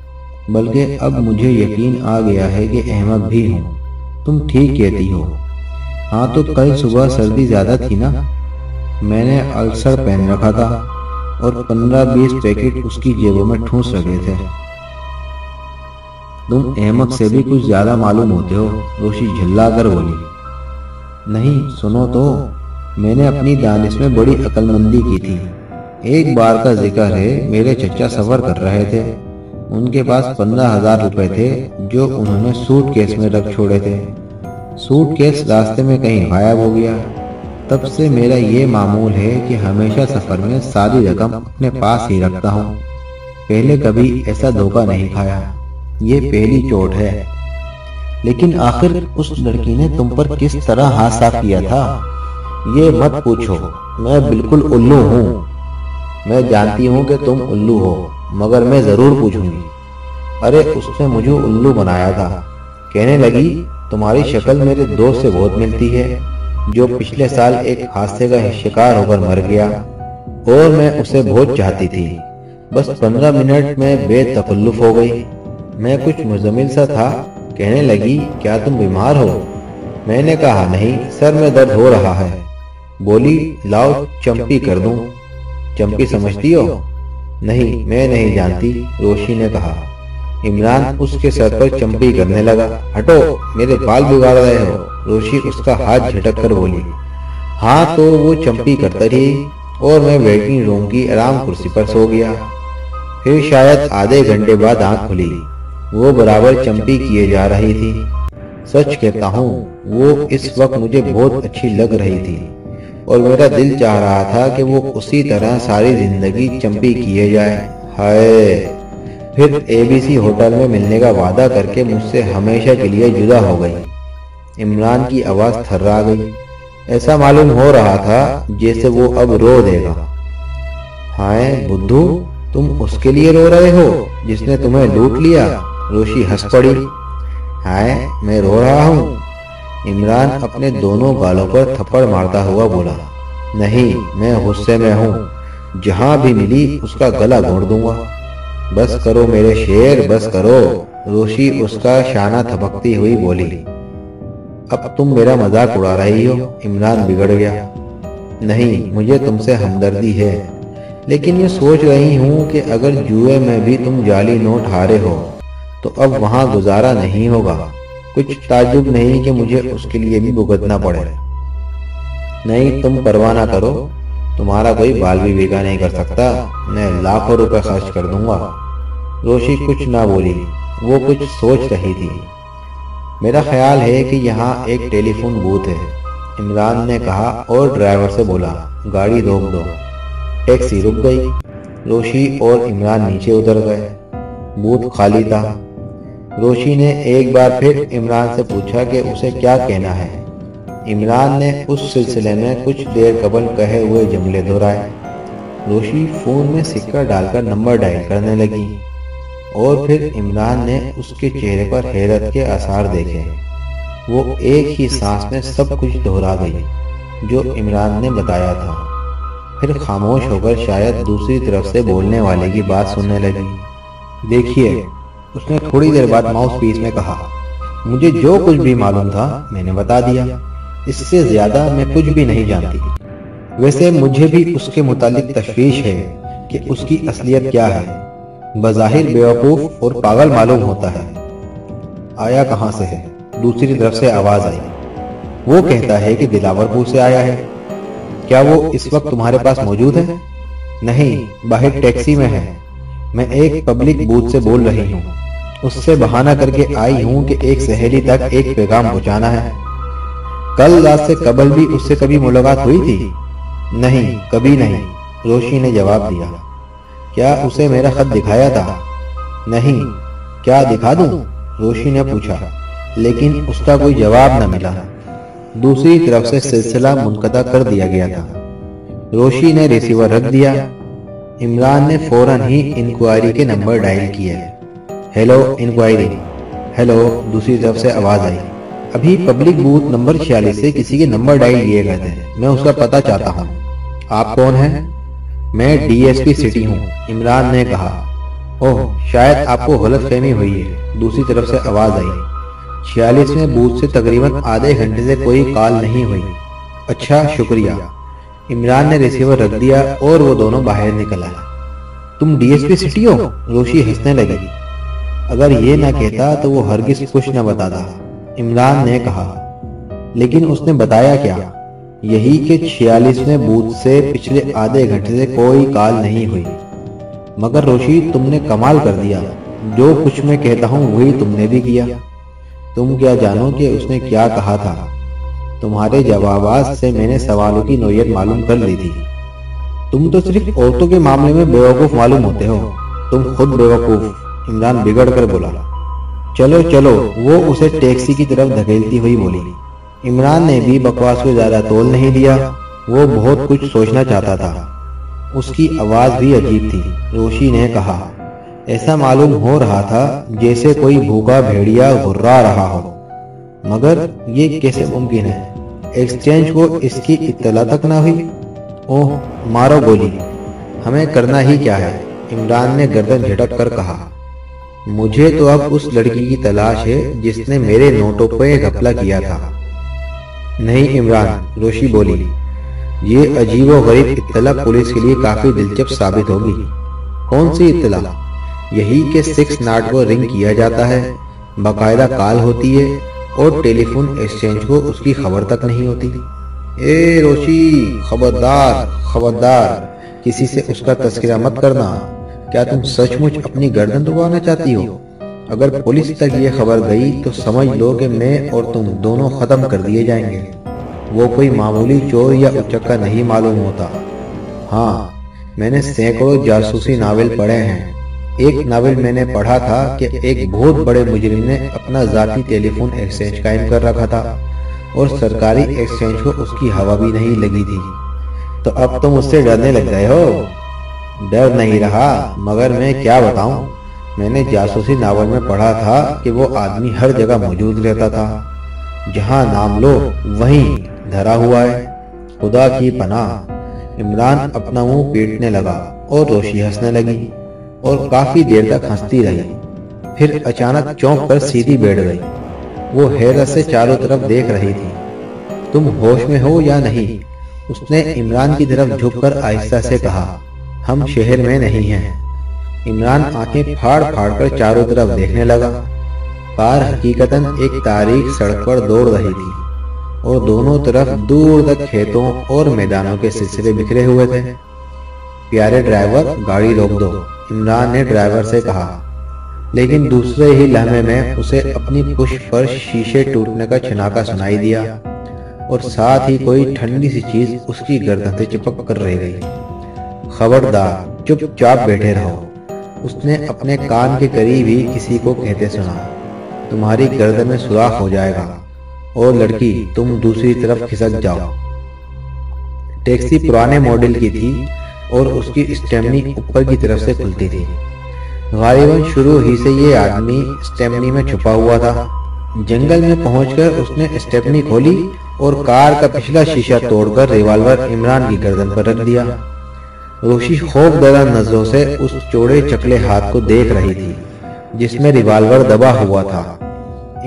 بلکہ اب مجھے یقین آ گیا ہے کہ احمق بھی ہوں۔ تم ٹھیک کہتی ہو۔ ہاں تو کل صبح سردی زیادہ تھی نا؟ میں نے السر پہن رکھا تھا اور 15-20 پیکٹ اس کی جیبوں میں ٹھونس رکھے تھے۔ تم احمق سے بھی کچھ زیادہ معلوم ہوتے ہو، روشی جھلا کر بولی۔ نہیں، سنو تو، میں نے اپنی دانش میں بڑی عقل مندی کی تھی۔ ایک بار کا ذکر ہے، میرے چچا سفر کر رہے تھے۔ ان کے پاس 15,000 روپے تھے جو انہوں نے سوٹ کیس میں رکھ چھوڑے تھے۔ سوٹ کیس راستے میں کہیں غائب ہو گیا۔ تب سے میرا یہ معمول ہے کہ ہمیشہ سفر میں ساری رقم اپنے پاس ہی رکھتا ہوں۔ پہلے کبھی ایسا دھوکہ نہیں کھایا، یہ پہلی چوٹ ہے۔ لیکن آخر اس لڑکی نے تم پر کس طرح ہاتھ صاف کیا تھا؟ یہ مت پوچھو، میں بالکل الو ہوں۔ میں جانتی ہوں کہ تم الو ہو، مگر میں ضرور پوچھوں گی۔ ارے اس نے مجھے الو بنایا تھا۔ کہنے لگی، تمہاری شکل میرے دوست سے بہت ملتی ہے جو پچھلے سال ایک حادثے کا شکار ہو کر مر گیا، اور میں اسے بہت چاہتی تھی۔ بس 15 منٹ میں بے تکلف ہو گئی۔ میں کچھ مزمل سا تھا۔ کہنے لگی، کیا تم بیمار ہو؟ میں نے کہا نہیں، سر میں درد ہو رہا ہے۔ بولی، لاؤ چمپی کر دوں۔ چمپی سمجھتی ہو؟ نہیں، میں نہیں جانتی، روشی نے کہا۔ عمران اس کے سر پر چمپی کرنے لگا۔ ہٹو، میرے بال بگاڑ رہے ہو، روشی اس کا ہاتھ جھٹک کر بولی۔ ہاں تو وہ چمپی کرتا رہی اور میں ویٹنگ روم کی آرام کرسی پر سو گیا۔ پھر شاید آدھے گھنٹے بعد آنکھ کھلی، وہ برابر چمپی کیے جا رہی تھی۔ سچ کہتا ہوں، وہ اس وقت مجھے بہت اچھی لگ رہی تھی اور میرا دل چاہ رہا تھا کہ وہ اسی طرح ساری زندگی چمپی کیے جائے۔ ہائے! پھر ABC ہوٹل میں ملنے کا وعدہ کر کے مجھ سے ہمیشہ کے لیے جدا ہو گئی۔ عمران کی آواز تھرا گئی۔ ایسا معلوم ہو رہا تھا جیسے وہ اب رو دے گا۔ ہائے بدھو، تم اس کے لیے رو رہے ہو جس نے تمہیں لوٹ لیا؟ روشی ہنس پڑی۔ ہائے، میں رو رہا ہوں؟ عمران اپنے دونوں گالوں پر تھپڑ مارتا ہوا بولا۔ نہیں، میں غصے میں ہوں، جہاں بھی ملی اس کا گلا گھونٹ دوں گا۔ بس کرو میرے شیر، بس کرو، روشی اس کا شانہ تھپکتی ہوئی بولی۔ اب تم میرا مذاق اڑا رہی ہو؟ عمران بگڑ گیا۔ نہیں، مجھے تم سے ہمدردی ہے، لیکن یہ سوچ رہی ہوں کہ اگر جوئے میں بھی تم جعلی نوٹ ہارے ہو تو اب وہاں گزارا نہیں ہوگا۔ کچھ تعجب نہیں کہ مجھے اس کے لیے بھی بھگتنا پڑے۔ نہیں، تم پرواہ نہ کرو، تمہارا کوئی بال بھی بھیگا نہیں کر سکتا۔ میں لاکھوں روپے خرچ کر دوں گا۔ روشی کچھ نہ بولی، وہ کچھ سوچ رہی تھی۔ میرا خیال ہے کہ یہاں ایک ٹیلی فون بوتھ ہے، عمران نے کہا اور ڈرائیور سے بولا، گاڑی روک دو۔ ٹیکسی رک گئی۔ روشی اور عمران نیچے اتر گئے۔ بوتھ خالی تھا۔ روشی نے ایک بار پھر عمران سے پوچھا کہ اسے کیا کہنا ہے۔ عمران نے اس سلسلے میں کچھ دیر قبل کہے ہوئے جملے دہرائے۔ روشی فون میں سکہ ڈال کر نمبر ڈائل کرنے لگی اور پھر عمران نے اس کے چہرے پر حیرت کے آثار دیکھے۔ وہ ایک ہی سانس میں سب کچھ دہرا گئی جو عمران نے بتایا تھا، پھر خاموش ہو کر شاید دوسری طرف سے بولنے والے کی بات سننے لگی۔ دیکھیے، اس نے تھوڑی دیر بعد ماؤس پیس میں کہا، مجھے جو کچھ بھی معلوم تھا میں نے بتا دیا، اس سے زیادہ میں کچھ بھی نہیں جانتی۔ ویسے مجھے بھی اس کے متعلق تشویش ہے کہ اس کی اصلیت کیا ہے۔ بظاہر بیوقوف اور پاگل معلوم ہوتا ہے۔ آیا کہاں سے ہے؟ دوسری طرف سے آواز آئی۔ وہ کہتا ہے کہ دلاور پور سے آیا ہے۔ کیا وہ اس وقت تمہارے پاس موجود ہے؟ نہیں، باہر ٹیکسی میں ہے۔ میں ایک پبلک بوتھ سے بول رہی ہوں۔ اس سے بہانہ کر کے آئی ہوں کہ ایک سہیلی تک ایک پیغام پہنچانا ہے۔ کل رات سے قبل بھی اس سے کبھی ملاقات ہوئی تھی؟ نہیں، کبھی نہیں، روشی نے جواب دیا۔ کیا اسے میرا خط دکھایا تھا؟ نہیں۔ کیا دکھا دوں؟ روشی نے پوچھا۔ لیکن اس کا کوئی جواب نہ ملا۔ دوسری طرف سے سلسلہ منقطع کر دیا گیا تھا۔ روشی نے ریسیور رکھ دیا۔ عمران نے فوراً ہی انکوائری کے نمبر ڈائل کیے۔ Hello enquiry. ہیلو، دوسری طرف سے آواز آئی۔ ابھی پبلک بوتھ نمبر 46 سے کسی کے نمبر ڈائل کیے گئے تھے، میں اس کا پتہ چاہتا ہوں۔ آپ کون ہیں؟ میں ڈی ایس پی سٹی ہوں، عمران نے کہا۔ اوہ، شاید آپ کو غلط فہمی ہوئی ہے، دوسری طرف سے آواز آئی۔ 46ویں بوتھ سے تقریباً آدھے گھنٹے سے کوئی کال نہیں ہوئی۔ اچھا، شکریہ۔ عمران نے ریسیور رکھ دیا اور وہ دونوں باہر نکل آئے۔ تم ڈی ایس پی سٹی ہو؟ روشی ہنسنے لگی۔ اگر یہ نہ کہتا تو وہ ہرگز کچھ نہ بتاتا، عمران نے کہا۔ لیکن اس نے بتایا کیا؟ یہی کہ 46ویں بوتھ سے پچھلے آدھے گھنٹے سے کوئی کال نہیں ہوئی۔ مگر روشی، تم نے کمال کر دیا، جو کچھ میں کہتا ہوں وہی تم نے بھی کیا۔ تم کیا جانو کہ اس نے کیا کہا تھا؟ تمہارے جوابات سے میں نے سوالوں کی نوعیت معلوم کر لی تھی۔ تم تو صرف عورتوں کے معاملے میں بیوقوف معلوم ہوتے ہو۔ تم خود بیوقوف، عمران بگڑ کر بولا۔ چلو چلو، وہ اسے ٹیکسی کی طرف دھکیلتی ہوئی بولی۔ عمران نے بھی بکواس کو زیادہ تول نہیں دیا، وہ بہت کچھ سوچنا چاہتا تھا۔ اس کی آواز بھی عجیب تھی۔ روشی نے کہا، ایسا معلوم ہو رہا تھا جیسے کوئی بھوکا بھیڑیا گھرا رہا ہو، مگر یہ کیسے ممکن ہے؟ ایکسچینج کو اس کی اطلاع تک نہ ہوئی؟ اوہ، مارو گولی، ہمیں کرنا ہی کیا ہے؟ عمران نے گردن جھٹک کر کہا۔ مجھے تو اب اس لڑکی کی تلاش ہے جس نے میرے نوٹوں پہ گھپلہ کیا تھا۔ نہیں عمران، روشی بولی، یہ عجیب و غریب اطلاع پولیس کے لیے کافی دلچسپ ثابت ہوگی۔ کون سی اطلاع؟ یہی کہ 6 ناٹ کو رنگ کیا جاتا ہے، باقاعدہ کال ہوتی ہے اور ٹیلی فون ایکسچینج کو اس کی خبر تک نہیں ہوتی۔ اے روشی، خبردار خبردار، کسی سے اس کا تذکرہ مت کرنا۔ کیا تم سچ مچ اپنی گردن دبانا چاہتی ہو؟ اگر پولیس تک یہ خبر گئی تو سمجھ لو کہ میں اور تم دونوں ختم کر دیے جائیں گے۔ وہ کوئی معمولی چور یا اچکا نہیں معلوم ہوتا۔ ہاں، میں نے سینکڑوں جاسوسی ناول پڑھے ہیں۔ ایک ناول میں نے پڑھا تھا کہ ایک بہت بڑے مجرم نے اپنا ذاتی ٹیلی فون ایکسچینج قائم کر رکھا تھا اور سرکاری ایکسچینج کو اس کی ہوا بھی نہیں لگی تھی۔ تو اب تم اس سے ڈرنے لگ گئے ہو؟ ڈر نہیں رہا، مگر میں کیا بتاؤں، میں نے جاسوسی ناول میں پڑھا تھا کہ وہ آدمی ہر جگہ موجود رہتا تھا، جہاں نام لو وہیں دھرا ہوا ہے۔ خدا کی پناہ۔ عمران اپنا منہ پیٹنے لگا اور روشی ہنسنے لگی اور کافی دیر تک ہنستی رہی، پھر اچانک چونک کر سیدھی بیٹھ گئی۔ وہ حیرت سے چاروں طرف دیکھ رہی تھی۔ تم ہوش میں ہو یا نہیں؟ اس نے عمران کی طرف جھک کر آہستہ سے کہا۔ ہم شہر میں نہیں ہیں۔ عمران آنکھیں پھاڑ پھاڑ کر چاروں طرف دیکھنے لگا۔ کار حقیقتاً ایک تاریک سڑک پر دوڑ رہی تھی اور دونوں طرف دور تک کھیتوں اور میدانوں کے سلسلے بکھرے ہوئے تھے۔ پیارے ڈرائیور، گاڑی روک دو، عمران نے ڈرائیور سے کہا، لیکن دوسرے ہی لمحے میں اسے اپنی پشت پر شیشے ٹوٹنے کا چھناکا سنائی دیا اور ساتھ ہی کوئی ٹھنڈی سی چیز اس کی گردن سے چپک کر رہ گئی۔ خبردار، چپ چاپ بیٹھے رہو، اس نے اپنے کان کے قریب ہی کسی کو کہتے سنا۔ تمہاری گردن میں سوراخ ہو جائے گا، اور لڑکی تم دوسری طرف کھسک جاؤ۔ ٹیکسی پرانے ماڈل کی تھی اور اس کی اسٹیمنی اوپر کی طرف سے کھلتی تھی۔ غالباً شروع ہی سے یہ آدمی اسٹیمنی میں چھپا ہوا تھا۔ جنگل میں پہنچ کر اس نے اسٹیپنی کھولی اور کار کا پچھلا شیشہ توڑ کر ریوالور عمران کی گردن پر رکھ دیا۔ روشی خوف زدہ نظروں سے اس چوڑے چکلے ہاتھ کو دیکھ رہی تھی جس میں ریوالور دبا ہوا تھا۔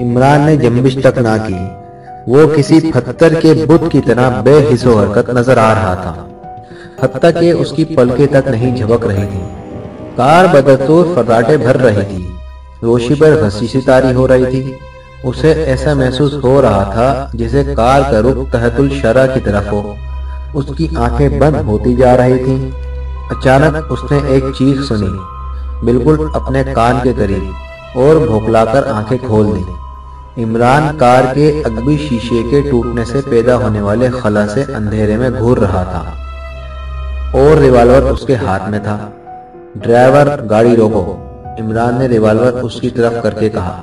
عمران نے جنبش تک نہ کی، وہ کسی پتھر کے بت کی طرح بے حس و حرکت نظر آ رہا تھا، حتیٰ کہ اس کی پلکیں تک نہیں جھپک رہی تھی۔ کار بدستور فراٹے بھر رہی تھی، روشی پر گھسی سی طاری ہو رہی تھی۔ اسے ایسا محسوس ہو رہا تھا جیسے کار کا رخ تحت الشرع کی طرف ہو۔ اس کی آنکھیں بند ہوتی جا رہی تھیں۔ اچانک اس نے ایک چیخ سنی، بالکل اپنے کان کے قریب، اور بھوکلا کر آنکھیں کھول دی۔ عمران کار کے عقبی شیشے کے ٹوٹنے سے پیدا ہونے والے خلا سے اندھیرے میں گھور رہا تھا اور ریوالور اس کے ہاتھ میں تھا۔ ڈرائیور، گاڑی روکو، عمران نے ریوالور اس کی طرف کر کے کہا۔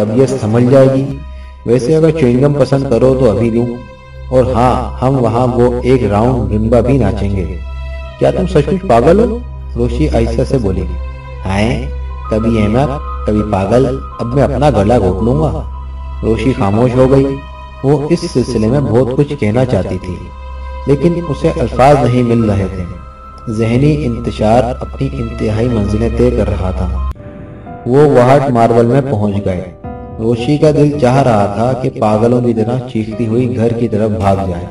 طبیعت سنبھل جائے گی۔ ویسے اگر چوئنگم پسند کرو تو ابھی دوں، اور ہاں ہم وہاں وہ ایک راؤنڈ رمبا بھی ناچیں گے۔ کیا تم سچ مچ پاگل ہو؟ روشی آہستہ سے بولی۔ ہائے، کبھی احمق کبھی پاگل، اب میں اپنا گلا گھونٹ لوں گا۔ روشی خاموش ہو گئی۔ وہ اس سلسلے میں بہت کچھ کہنا چاہتی تھی، لیکن اسے الفاظ نہیں مل رہے تھے۔ ذہنی انتشار اپنی انتہائی منزلیں طے کر رہا تھا۔ وہ وہاٹ مارول میں پہنچ گئے۔ روشی کا دل چاہ رہا تھا کہ پاگلوں کی طرح چیختی ہوئی گھر کی طرف بھاگ جائے۔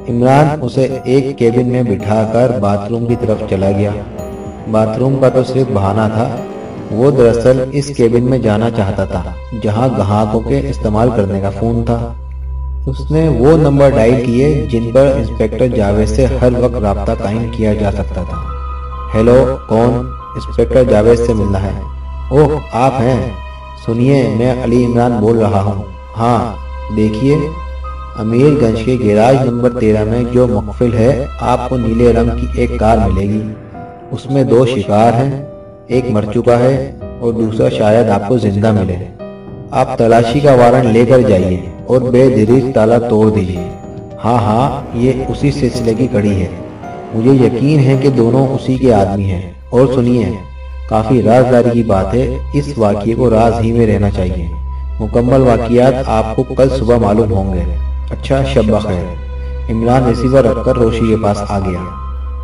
عمران اسے ایک کیبن میں بٹھا کر باتھ روم کی طرف چلا گیا۔ باتھ روم کا تو صرف بہانہ تھا، وہ دراصل اس کیبن میں جانا چاہتا تھا جہاں گاہکوں کے استعمال کرنے کا فون تھا۔ اس نے وہ نمبر ڈائل کیے جن پر انسپکٹر جاوید سے ہر وقت رابطہ قائم کیا جا سکتا تھا۔ ہیلو، کون؟ انسپکٹر جاوید سے ملنا ہے۔ اوہ، آپ ہیں؟ سنیے، میں علی عمران بول رہا ہوں۔ ہاں، دیکھیے، امیر گنج کے گیراج نمبر 13 میں جو مقفل ہے، آپ کو نیلے رنگ کی ایک کار ملے گی۔ اس میں 2 شکار ہیں، ایک مر چکا ہے اور دوسرا شاید آپ کو زندہ ملے۔ آپ تلاشی کا وارنٹ لے کر جائیے اور بے دریغ تالا توڑ دیجیے۔ ہاں، یہ اسی سلسلے کی کڑی ہے۔ مجھے یقین ہے کہ دونوں اسی کے آدمی ہیں۔ اور سنیے، کافی رازداری کی بات ہے، اس واقعے کو راز ہی میں رہنا چاہیے۔ مکمل واقعات آپ کو کل صبح معلوم ہوں گے۔ اچھا، شب بخیر۔ عمران ریسیور رکھ کر روشی کے پاس آ گیا۔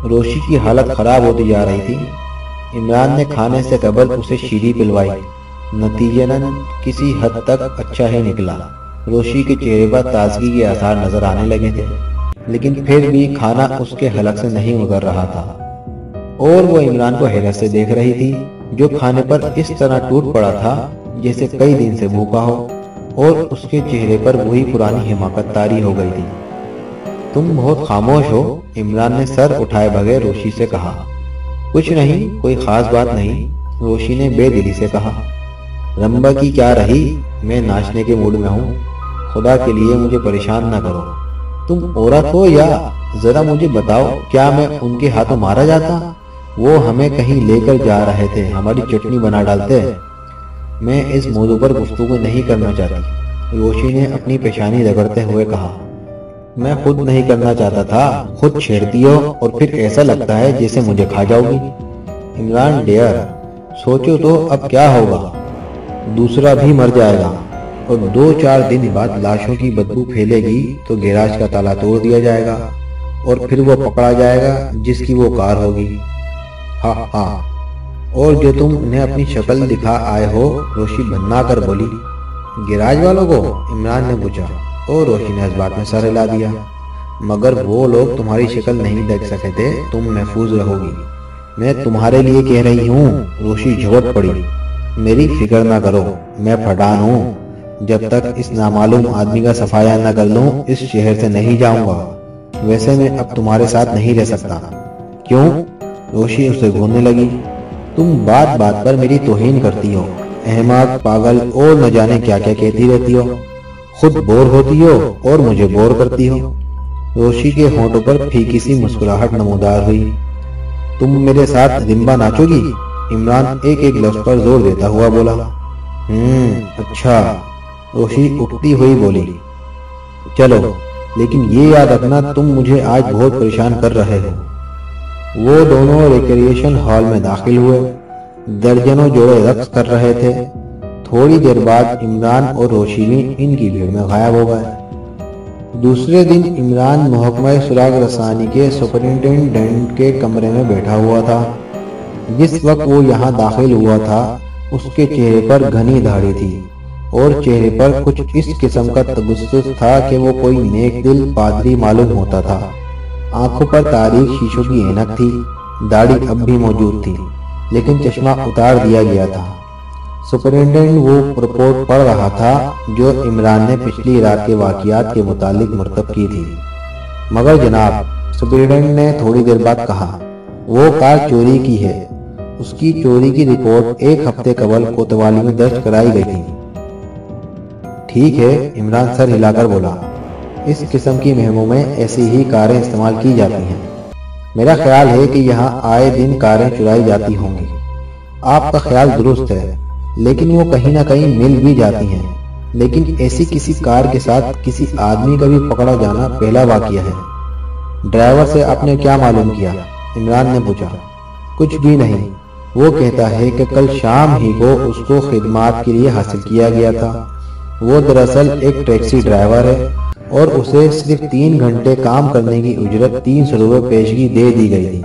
روشی کی حالت خراب ہوتی جا رہی تھی۔ عمران نے کھانے سے قبل اسے شیریں پلوائی۔ نتیجتاً کسی حد تک اچھا ہی نکلا۔ روشی کے چہرے پر تازگی کے آثار نظر آنے لگے تھے، لیکن پھر بھی کھانا اس کے حلق سے نہیں اتر رہا تھا، اور وہ عمران کو حیرت سے دیکھ رہی تھی، جو کھانے پر اس طرح ٹوٹ پڑا تھا جیسے کئی دن سے بھوکا ہو، اور اس کے چہرے پر وہی پرانی حماقت طاری ہو گئی تھی۔ تم بہت خاموش ہو، عمران نے سر اٹھائے بغیر روشی سے کہا۔ کچھ نہیں، کوئی خاص بات نہیں، روشی نے بے دلی سے کہا۔ رمبا کی کیا رہی؟ میں ناچنے کے موڈ میں ہوں، خدا کے لیے مجھے پریشان نہ کرو۔ تم عورت ہو یا؟ ذرا مجھے بتاؤ، کیا میں ان کے ہاتھوں مارا جاتا؟ وہ ہمیں کہیں لے کر جا رہے تھے، ہماری چٹنی بنا ڈالتے۔ میں اس موضوع پر گفتگو نہیں کرنا چاہتی، روشی نے اپنی پیشانی رگڑتے ہوئے کہا۔ میں خود نہیں کرنا چاہتا تھا، خود چھیڑتی ہو اور پھر ایسا لگتا ہے جیسے مجھے کھا جاؤ گی۔ عمران ڈیئر، سوچو تو اب کیا ہوگا؟ دوسرا بھی مر جائے گا، اور 2-4 دن بعد لاشوں کی بدبو پھیلے گی تو گیراج کا تالا توڑ دیا جائے گا، اور پھر وہ پکڑا جائے گا جس کی وہ کار ہوگی۔ ہاں، اور جو تم انہیں اپنی شکل دکھا آئے ہو، روشی بھنا کر بولی۔ گیراج والوں کو؟ عمران نے پوچھا، اور روشی نے اس بات میں سر ہلا دیا۔ مگر وہ لوگ تمہاری شکل نہیں دیکھ سکے تھے، تم محفوظ رہو گی۔ میں تمہارے لیے کہہ رہی ہوں، روشی جھوٹ پڑی۔ میری فکر نہ کرو، میں پٹھان ہوں، جب تک اس نامعلوم آدمی کا صفایا نہ کر لوں اس شہر سے نہیں جاؤں گا۔ ویسے میں اب تمہارے ساتھ نہیں رہ سکتا۔ کیوں؟ روشی اسے گھورنے لگی۔ تم بات بات پر میری توہین کرتی ہو، احمق، پاگل اور نہ جانے کیا کیا کہتی رہتی ہو، خود بور ہوتی ہو اور مجھے بور کرتی ہو۔ روشی کے ہونٹوں پر پھیکی سی مسکراہٹ نمودار ہوئی۔ تم میرے ساتھ رمبا ناچو گی؟ عمران ایک لفظ پر زور دیتا ہوا بولا۔ اچھا، روشی اٹھتی ہوئی بولی۔ چلو، لیکن یہ یاد رکھنا تم مجھے آج بہت پریشان کر رہے ہو۔ وہ دونوں ریکریشن ہال میں داخل ہوئے۔ درجنوں جوڑے رقص کر رہے تھے۔ تھوڑی دیر بعد عمران اور روشی بھی ان کی بھیڑ میں غائب ہو گئے۔ دوسرے دن عمران محکمہ سراغ رسانی کے سپرنٹینڈنٹ کے کمرے میں بیٹھا ہوا تھا۔ جس وقت وہ یہاں داخل ہوا تھا، اس کے چہرے پر گھنی داڑھی تھی، اور چہرے پر کچھ اس قسم کا تجسس تھا کہ وہ کوئی نیک دل پادری معلوم ہوتا تھا۔ آنکھوں پر تاریک شیشوں کی اینک تھی، داڑھی اب بھی موجود تھی، لیکن چشمہ اتار دیا گیا تھا۔ سپرنٹینڈنٹ وہ رپورٹ پڑھ رہا تھا جو عمران نے پچھلی رات کے واقعات کے متعلق مرتب کی تھی۔ مگر جناب، سپرنٹینڈنٹ نے تھوڑی دیر بعد کہا، وہ کار چوری کی ہے۔ اس کی چوری کی رپورٹ 1 ہفتے قبل کوتوالی میں درج کرائی گئی تھی۔ ٹھیک ہے، عمران سر ہلا کر بولا، اس قسم کی مہموں میں ایسی ہی کاریں استعمال کی جاتی ہیں۔ میرا خیال ہے کہ یہاں آئے دن کاریں چرائی جاتی ہوں گی۔ آپ کا خیال درست ہے، لیکن وہ کہیں نہ کہیں مل بھی جاتی ہیں۔ لیکن ایسی کسی کار کے ساتھ کسی آدمی کا بھی پکڑا جانا پہلا واقعہ ہے۔ ڈرائیور سے آپ نے کیا معلوم کیا؟ عمران نے پوچھا۔ کچھ بھی نہیں، وہ کہتا ہے کہ کل شام ہی کو اس کو خدمات کے لیے حاصل کیا گیا تھا۔ وہ دراصل ایک ٹیکسی ڈرائیور ہے اور اسے صرف 3 گھنٹے کام کرنے کی اجرت 300 روپے پیشگی دے دی گئی تھی۔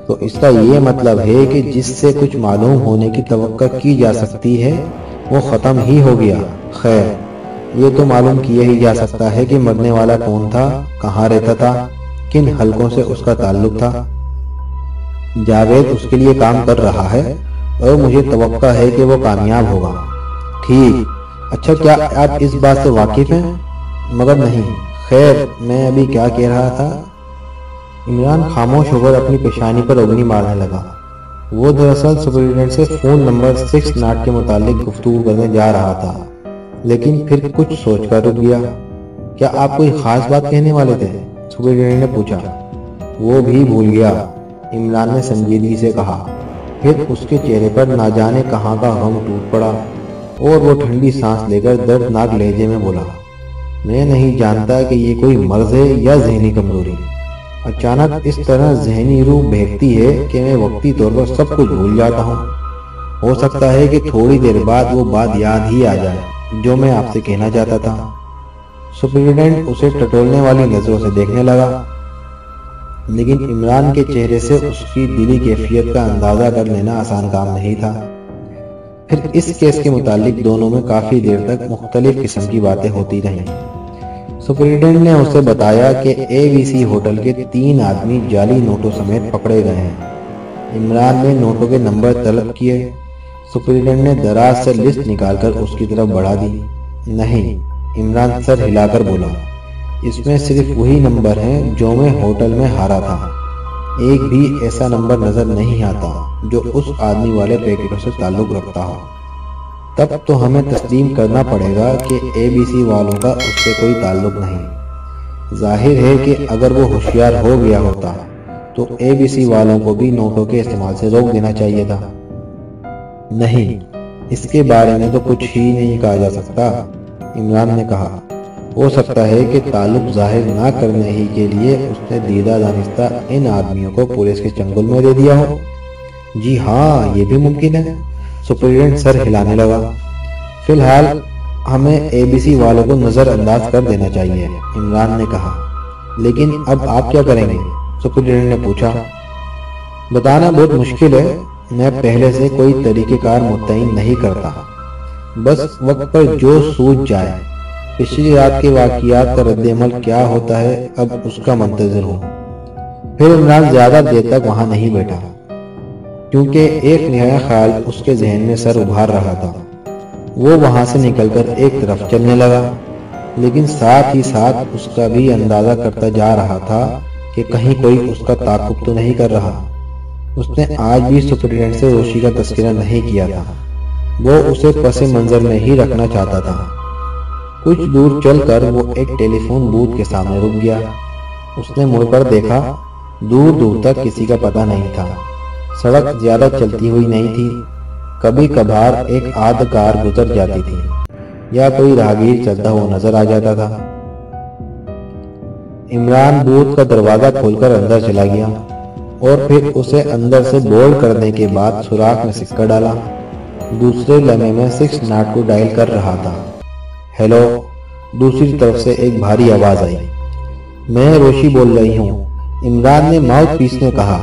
تو اس کا یہ مطلب ہے کہ جس سے کچھ معلوم ہونے کی توقع کی جا سکتی ہے وہ ختم ہی ہو گیا۔ خیر، یہ تو معلوم کیا ہی جا سکتا ہے کہ مرنے والا کون تھا، کہاں رہتا تھا، کن حلقوں سے اس کا تعلق تھا۔ جاوید اس کے لیے کام کر رہا ہے اور مجھے توقع ہے کہ وہ کامیاب ہوگا۔ ٹھیک، اچھا کیا آپ اس بات سے واقف ہیں؟ مگر نہیں۔ خیر، میں ابھی کیا کہہ رہا تھا؟ عمران خاموش ہو کر اپنی پیشانی پر انگلی مارنے لگا۔ وہ دراصل سپرنٹینڈنٹ سے فون نمبر 60 کے متعلق گفتگو کرنے جا رہا تھا، لیکن پھر کچھ سوچ کر رک گیا۔ کیا آپ کوئی خاص بات کہنے والے تھے؟ سپرنٹینڈنٹ نے پوچھا۔ وہ بھی بھول گیا، عمران نے سنجیدگی سے کہا۔ پھر اس کے چہرے پر نہ جانے کہاں کا غم ٹوٹ پڑا اور وہ ٹھنڈی سانس لے کر دردناک لہجے میں بولا، میں نہیں جانتا کہ یہ کوئی مرض ہے یا ذہنی کمزوری۔ اچانک اس طرح ذہنی روح بہکتی ہے کہ میں وقتی طور پر سب کچھ بھول جاتا ہوں۔ ہو سکتا ہے کہ تھوڑی دیر بعد وہ بات یاد ہی آ جائے جو میں آپ سے کہنا چاہتا تھا۔ سپرنٹینڈنٹ اسے ٹٹولنے والی نظروں سے دیکھنے لگا، لیکن عمران کے چہرے سے اس کی دلی کیفیت کا اندازہ کر لینا آسان کام نہیں تھا۔ پھر اس کیس کے متعلق دونوں میں کافی دیر تک مختلف قسم کی باتیں ہوتی رہیں۔ سپرنٹینڈنٹ نے اسے بتایا کہ ABC ہوٹل کے 3 آدمی جعلی نوٹوں سمیت پکڑے گئے ہیں۔ عمران نے نوٹوں کے نمبر طلب کیے۔ سپرنٹینڈنٹ نے دراز سے لسٹ نکال کر اس کی طرف بڑھا دی۔ نہیں، عمران سر ہلا کر بولا، اس میں صرف وہی نمبر ہیں جو میں ہوٹل میں ہارا تھا۔ ایک بھی ایسا نمبر نظر نہیں آتا جو اس آدمی والے پیکٹوں سے تعلق رکھتا ہو۔ تب تو ہمیں تسلیم کرنا پڑے گا کہ ABC والوں کا اس سے کوئی تعلق نہیں۔ ظاہر ہے کہ اگر وہ ہوشیار ہو گیا ہوتا تو ABC والوں کو بھی نوٹوں کے استعمال سے روک دینا چاہیے تھا۔ نہیں، اس کے بارے میں تو کچھ ہی نہیں کہا جا سکتا، عمران نے کہا۔ ہو سکتا ہے کہ تعلق ظاہر نہ کرنے ہی کے لیے اس نے دیدہ دانستہ ان آدمیوں کو پولیس کے چنگل میں دے دیا ہو۔ جی ہاں، یہ بھی ممکن ہے، سپرنٹینڈنٹ سر ہلانے لگا۔ فی الحال ہمیں ABC والوں کو نظر انداز کر دینا چاہیے، عمران نے کہا۔ لیکن اب آپ کیا کریں گے؟ سپرنٹینڈنٹ نے پوچھا۔ بتانا بہت مشکل ہے، میں پہلے سے کوئی طریقہ کار متعین نہیں کرتا، بس وقت پر جو سوچ جائے۔ پچھلی رات کے واقعات کا رد عمل کیا ہوتا ہے اب اس کا منتظر ہوں۔ پھر عمران زیادہ دیر تک وہاں نہیں بیٹھا، کیونکہ ایک نیا خیال اس کے ذہن میں سر ابھار رہا تھا۔ وہ وہاں سے نکل کر ایک طرف چلنے لگا، لیکن ساتھ ہی ساتھ اس کا بھی اندازہ کرتا جا رہا تھا کہ کہیں کوئی اس کا تعاقب تو نہیں کر رہا۔ اس نے آج بھی سپرنٹینڈنٹ سے روشی کا تذکرہ نہیں کیا تھا، وہ اسے پس منظر میں ہی رکھنا چاہتا تھا۔ کچھ دور چل کر وہ ایک ٹیلی فون بوتھ کے سامنے رک گیا۔ اس نے مڑ کر دیکھا، دور دور تک کسی کا پتہ نہیں تھا۔ سڑک زیادہ چلتی ہوئی نہیں تھی، کبھی کبھار ایک آدھ کار گزر جاتی تھی یا کوئی راہگیر چلتا ہوا نظر آ جاتا تھا۔ عمران بوتھ کا دروازہ کھول کر اندر چلا گیا اور پھر اسے اندر سے بولڈ کرنے کے بعد سوراخ میں سکہ ڈالا۔ دوسرے لمحے میں 60 کو ڈائل کر رہا تھا۔ ہیلو، دوسری طرف سے ایک بھاری آواز آئی۔ میں روشی بول رہی ہوں، عمران نے ماؤتھ پیس میں کہا۔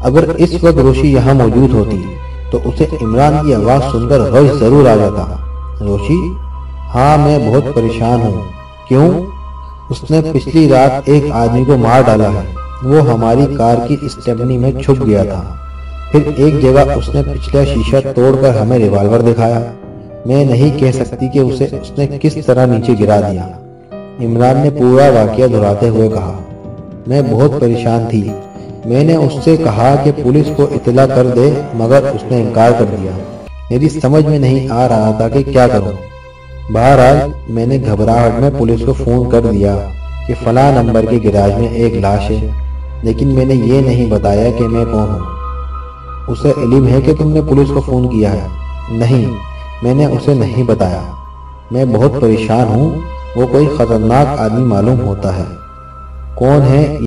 اگر اس وقت روشی یہاں موجود ہوتی تو اسے عمران کی آواز سن کر غش ضرور آ جاتا۔ روشی؟ ہاں، میں بہت پریشان ہوں۔ کیوں؟ اس نے پچھلی رات ایک آدمی کو مار ڈالا ہے، وہ ہماری کار کی اسٹیپنی میں چھپ گیا تھا۔ پھر ایک جگہ اس نے پچھلا شیشہ توڑ کر ہمیں ریوالور دکھایا۔ میں نہیں کہہ سکتی کہ اسے اس نے کس طرح نیچے گرا دیا۔ عمران نے پورا واقعہ دہراتے ہوئے کہا۔ میں بہت پریشان تھی، میں نے اس سے کہا کہ پولیس کو اطلاع کر دے، مگر اس نے انکار کر دیا۔ میری سمجھ میں نہیں آ رہا تھا کہ کیا کروں۔ بہرحال میں نے گھبراہٹ میں پولیس کو فون کر دیا کہ فلاں نمبر کے گراج میں ایک لاش ہے، لیکن میں نے یہ نہیں بتایا کہ میں کون ہوں۔ اسے علم ہے کہ تم نے پولیس کو فون کیا ہے؟ نہیں، میں نے اسے نہیں بتایا۔ میں بہت پریشان ہوں، وہ کوئی خطرناک آدمی معلوم ہوتا ہے۔ کون ہے